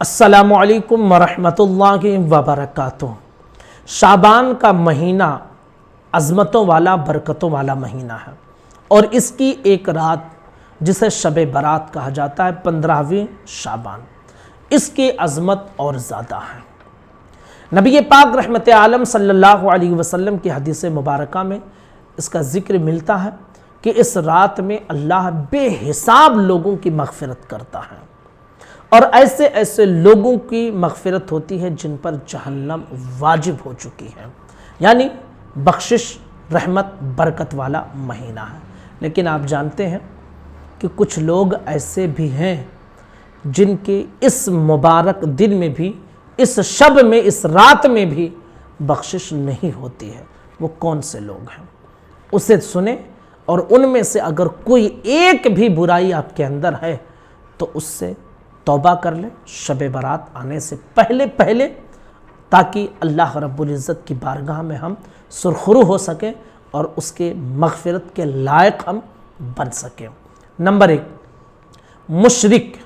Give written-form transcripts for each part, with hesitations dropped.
अस्सलामु अलैकुम वरहमतुल्लाहि वबरकातुह। शाबान का महीना अज़मतों वाला, बरकतों वाला महीना है और इसकी एक रात जिसे शब बारात कहा जाता है, 15वीं शाबान, इसकी अज़मत और ज़्यादा है। नबी पाक रहमत आलम सल्लल्लाहु अलैहि वसल्लम की हदीस मुबारका में इसका ज़िक्र मिलता है कि इस रात में अल्लाह बेहिसाब लोगों की मग़फ़िरत करता है और ऐसे ऐसे लोगों की मग़फ़िरत होती है जिन पर जहन्नम वाजिब हो चुकी है। यानी बख्शिश, रहमत, बरकत वाला महीना है। लेकिन आप जानते हैं कि कुछ लोग ऐसे भी हैं जिनके इस मुबारक दिन में भी, इस शब में, इस रात में भी बख्शिश नहीं होती है। वो कौन से लोग हैं, उसे सुने और उनमें से अगर कोई एक भी बुराई आपके अंदर है तो उससे तौबा कर ले शब बारात आने से पहले पहले, ताकि अल्लाह रब्बुल इज़्ज़त की बारगाह में हम सुरखरू हो सकें और उसके मग़फ़िरत के लायक हम बन सकें। नंबर 1, मुशरिक,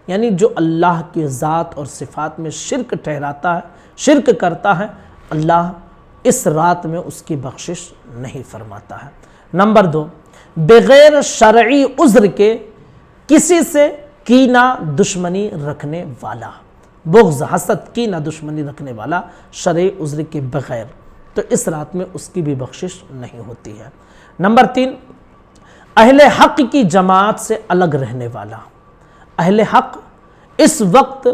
यानी जो अल्लाह की ज़ात और सिफ़ात में शिरक ठहराता है, शिरक करता है, अल्लाह इस रात में उसकी बख्शिश नहीं फरमाता है। नंबर 2, बग़ैर शरई उज़्र के किसी से कीना दुश्मनी रखने वाला, बुग़्ज़, हसद, कीना दुश्मनी रखने वाला शरई उज़्र के बग़ैर, तो इस रात में उसकी भी बख्शिश नहीं होती है। नंबर 3, अहले हक़ की जमात से अलग रहने वाला। अहले हक़ इस वक्त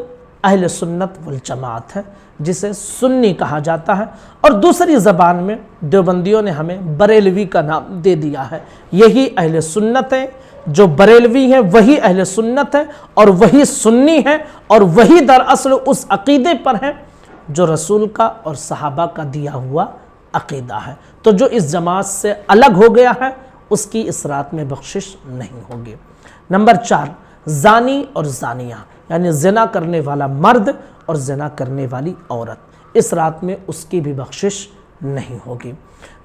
अहले सुन्नत वल जमात है, जिसे सुन्नी कहा जाता है और दूसरी ज़बान में देवबंदियों ने हमें बरेलवी का नाम दे दिया है। यही अहले सुन्नत है, जो बरेलवी हैं वही अहले सुन्नत है और वही सुन्नी है और वही दरअसल उस अक़ीदे पर है जो रसूल का और सहाबा का दिया हुआ अक़ीदा है। तो जो इस जमात से अलग हो गया है उसकी इस रात में बख्शिश नहीं होगी। नंबर 4, ज़ानी और ज़ानिया, यानी ज़िना करने वाला मर्द और ज़िना करने वाली औरत, इस रात में उसकी भी बख्शिश नहीं होगी।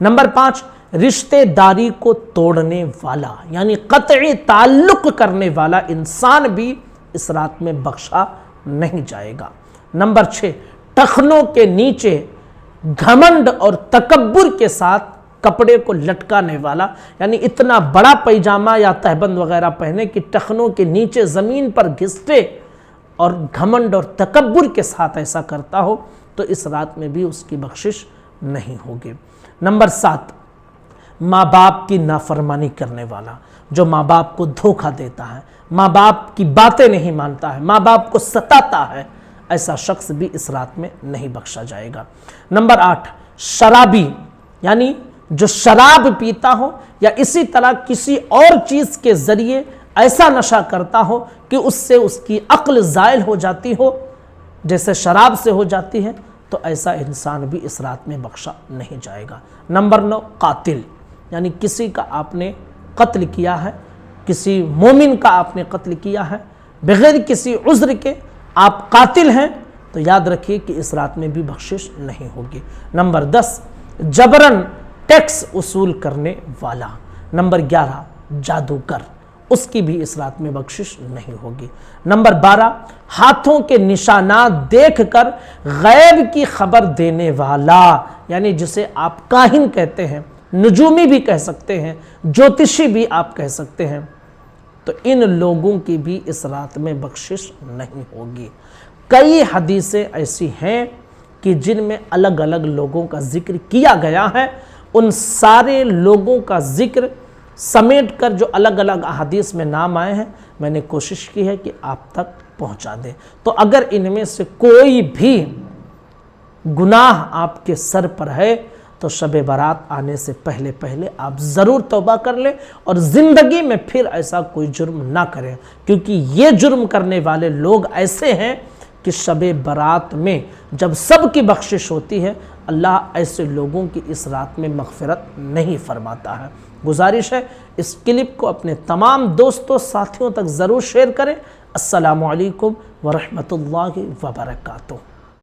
नंबर 5, रिश्तेदारी को तोड़ने वाला, यानी क़त्ई ताल्लुक़ करने वाला इंसान भी इस रात में बख्शा नहीं जाएगा। नंबर 6, टखनों के नीचे घमंड और तकब्बुर के साथ कपड़े को लटकाने वाला, यानी इतना बड़ा पैजामा या तहबंद वगैरह पहने कि टखनों के नीचे ज़मीन पर घिसटे और घमंड और तकब्बुर के साथ ऐसा करता हो, तो इस रात में भी उसकी बख्शिश नहीं होगी। नंबर 7, माँ बाप की नाफरमानी करने वाला, जो माँ बाप को धोखा देता है, माँ बाप की बातें नहीं मानता है, माँ बाप को सताता है, ऐसा शख्स भी इस रात में नहीं बख्शा जाएगा। नंबर 8, शराबी, यानी जो शराब पीता हो या इसी तरह किसी और चीज़ के ज़रिए ऐसा नशा करता हो कि उससे उसकी अक्ल ज़ायल हो जाती हो, जैसे शराब से हो जाती है, तो ऐसा इंसान भी इस रात में बख्शा नहीं जाएगा। नंबर 9, कातिल, यानी किसी का आपने कत्ल किया है, किसी मोमिन का आपने कत्ल किया है, बग़ैर किसी उज़्र के आप कातिल हैं, तो याद रखिए कि इस रात में भी बख्शिश नहीं होगी। नंबर 10, जबरन टैक्स वसूल करने वाला। नंबर 11, जादूगर, उसकी भी इस रात में बख्शिश नहीं होगी। नंबर 12, हाथों के निशानात देखकर गैब की खबर देने वाला, यानी जिसे आप काहिन कहते हैं, नजूमी भी कह सकते हैं, ज्योतिषी भी आप कह सकते हैं, तो इन लोगों की भी इस रात में बख्शिश नहीं होगी। कई हदीसें ऐसी हैं कि जिनमें अलग अलग लोगों का जिक्र किया गया है, उन सारे लोगों का जिक्र समेट कर जो अलग अलग अहादीस में नाम आए हैं, मैंने कोशिश की है कि आप तक पहुंचा दें। तो अगर इनमें से कोई भी गुनाह आपके सर पर है तो शब बारात आने से पहले पहले आप ज़रूर तौबा कर लें और ज़िंदगी में फिर ऐसा कोई जुर्म ना करें, क्योंकि ये जुर्म करने वाले लोग ऐसे हैं कि शब बारात में जब सब की बख्शिश होती है, अल्लाह ऐसे लोगों की इस रात में मग़फ़िरत नहीं फरमाता है। गुजारिश है इस क्लिप को अपने तमाम दोस्तों, साथियों तक ज़रूर शेयर करें। अस्सलामु अलैकुम वरहमतुल्लाहि वबरकातुहू।